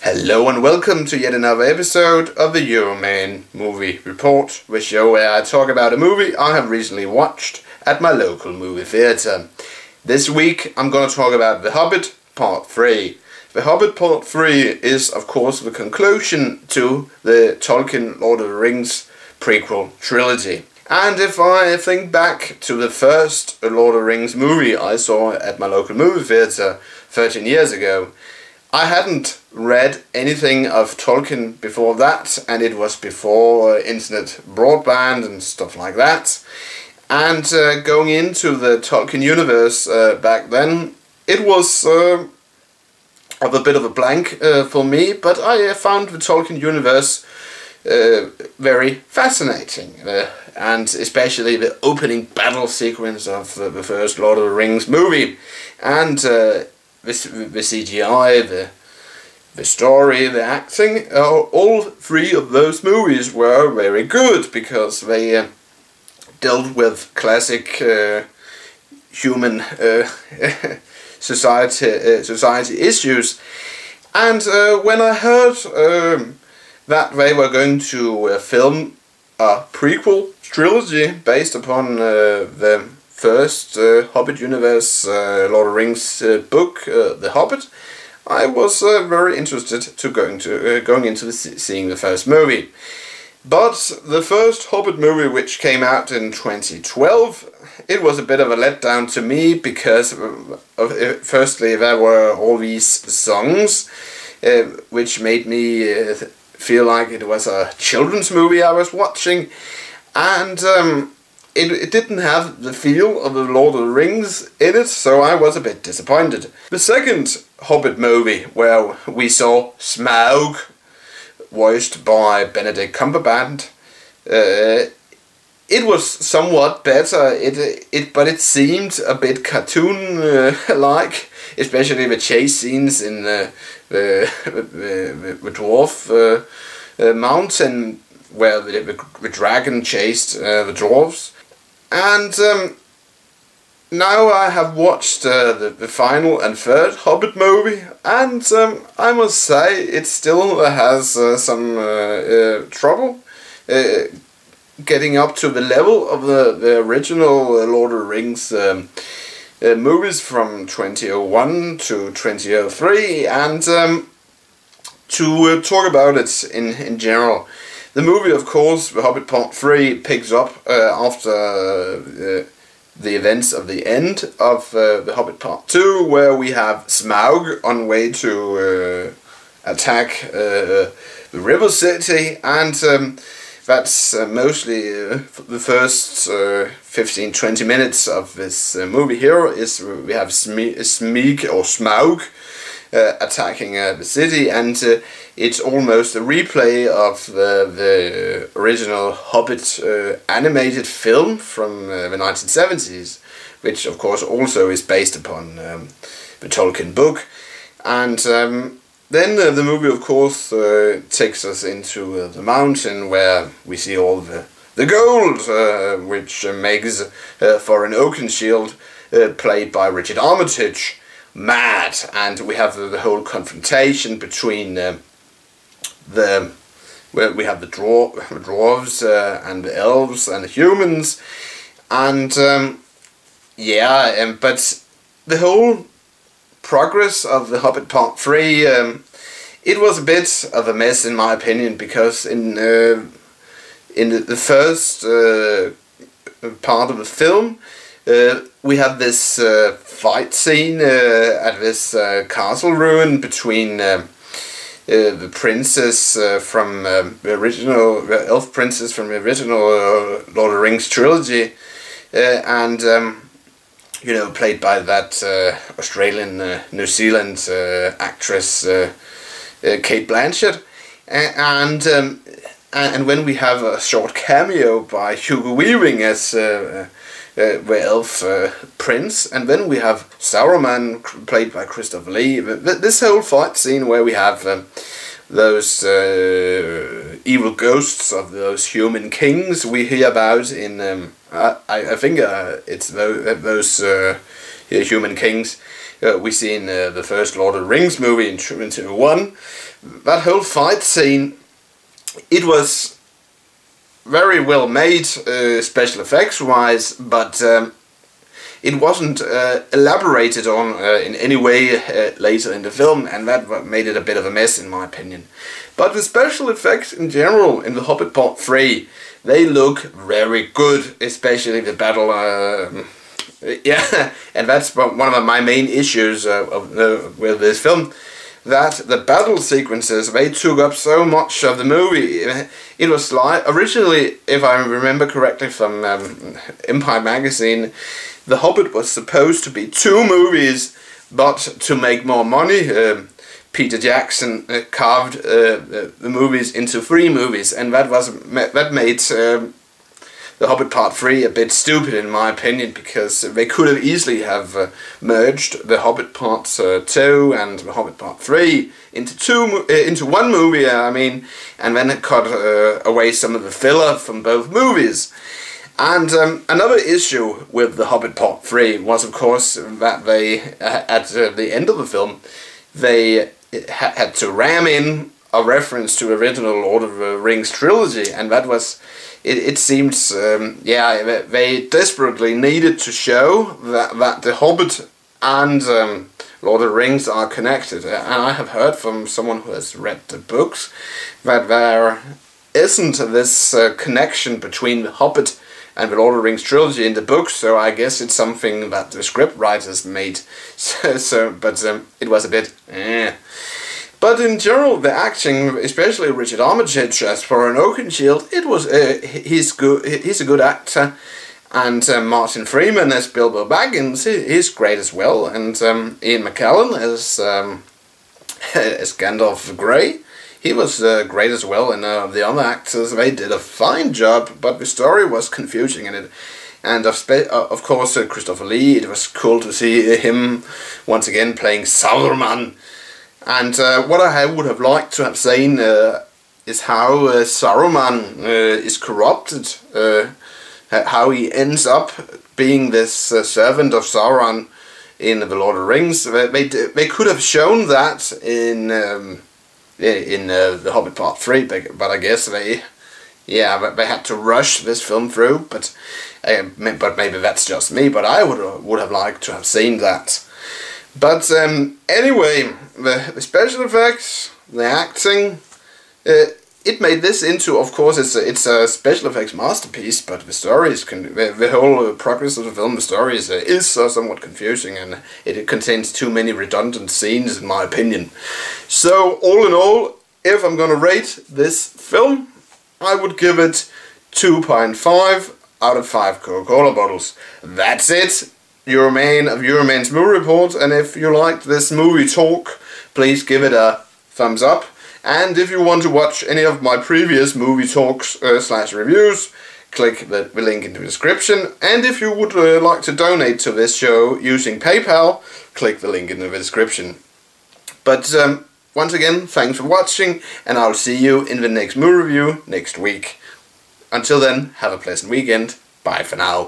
Hello and welcome to yet another episode of the Euroman Movie Report, the show where I talk about a movie I have recently watched at my local movie theatre. This week I'm going to talk about The Hobbit Part 3. The Hobbit Part 3 is of course the conclusion to the Tolkien Lord of the Rings prequel trilogy. And if I think back to the first Lord of the Rings movie I saw at my local movie theatre 13 years ago, I hadn't read anything of Tolkien before that, and it was before internet broadband and stuff like that. And going into the Tolkien universe back then, it was of a bit of a blank for me, but I found the Tolkien universe very fascinating, and especially the opening battle sequence of the first Lord of the Rings movie, and the CGI, the story, the acting, all three of those movies were very good because they dealt with classic human society issues. And when I heard that they were going to film a prequel trilogy based upon the first Hobbit universe Lord of the Rings book, The Hobbit, I was very interested to going into seeing the first movie. But the first Hobbit movie, which came out in 2012, it was a bit of a letdown to me because firstly there were all these songs which made me feel like it was a children's movie I was watching, and it didn't have the feel of the Lord of the Rings in it, so I was a bit disappointed. The second Hobbit movie, where we saw Smaug, voiced by Benedict Cumberbatch, it was somewhat better, but it seemed a bit cartoon-like, especially the chase scenes in the dwarf mountain, where the dragon chased the dwarves. And now I have watched the final and third Hobbit movie, and I must say it still has some trouble getting up to the level of the original Lord of the Rings movies from 2001 to 2003, and to talk about it in general. The movie, of course, The Hobbit Part 3, picks up after the events of the end of The Hobbit Part 2, where we have Smaug on way to attack the River City, and that's mostly the first 15-20 minutes of this movie here. We have Smaug attacking the city, and it's almost a replay of the original Hobbit animated film from the 1970s, which of course also is based upon the Tolkien book. And then the movie of course takes us into the mountain, where we see all the gold, which makes for an Oakenshield played by Richard Armitage mad, and we have the whole confrontation between where we have the dwarves and the elves and the humans, and but the whole progress of The Hobbit Part 3, it was a bit of a mess in my opinion, because in the first part of the film, we have this fight scene at this castle ruin between the princess from the original, the elf princess from the original Lord of the Rings trilogy, and you know, played by that Australian, New Zealand actress Kate Blanchett, and when we have a short cameo by Hugo Weaving as the elf prince, and then we have Saruman played by Christopher Lee. This whole fight scene where we have those evil ghosts of those human kings we hear about in I think it's those human kings we see in the first Lord of the Rings movie in 2021. That whole fight scene, it was very well made, special effects wise, but it wasn't elaborated on in any way later in the film, and that made it a bit of a mess in my opinion. But the special effects in general in The Hobbit Part 3, they look very good, especially the battle, yeah, and that's one of my main issues with this film, that the battle sequences, they took up so much of the movie. It was like, originally, if I remember correctly from Empire magazine, The Hobbit was supposed to be 2 movies, but to make more money, Peter Jackson carved the movies into 3 movies, and that made The Hobbit Part 3 a bit stupid in my opinion, because they could have easily have merged The Hobbit Part 2 and The Hobbit Part 3 into one movie, I mean, and then it cut away some of the filler from both movies. And another issue with The Hobbit Part 3 was, of course, that they, at the end of the film, they had to ram in a reference to the original Lord of the Rings trilogy, and that was, it seems, yeah, they desperately needed to show that The Hobbit and Lord of the Rings are connected. And I have heard from someone who has read the books that there isn't this connection between The Hobbit and the Lord of the Rings trilogy in the books, so I guess it's something that the script writers made. But it was a bit But in general, the acting, especially Richard Armitage as Thorin Oakenshield, it was he's good. He's a good actor, and Martin Freeman as Bilbo Baggins, he's great as well, and Ian McKellen as Gandalf Grey, he was great as well, and the other actors, they did a fine job, but the story was confusing in it. And of course, Christopher Lee, it was cool to see him once again playing Sauron. And what I would have liked to have seen is how Saruman is corrupted, how he ends up being this servant of Sauron in The Lord of the Rings. They could have shown that in The Hobbit Part 3, but I guess they had to rush this film through. But maybe that's just me. But I would have liked to have seen that. But anyway, the special effects, the acting, it made this into, of course, it's a special effects masterpiece, but the story is, the whole progress of the film, the story is somewhat confusing, and it contains too many redundant scenes, in my opinion. So, all in all, if I'm gonna rate this film, I would give it 2.5 out of 5 Coca-Cola bottles. That's it! Euroman of Euroman's Movie Report, and if you liked this movie talk, please give it a thumbs up. And if you want to watch any of my previous movie talks / reviews, click the link in the description. And if you would like to donate to this show using PayPal, click the link in the description. But once again, thanks for watching, and I'll see you in the next movie review next week. Until then, have a pleasant weekend. Bye for now.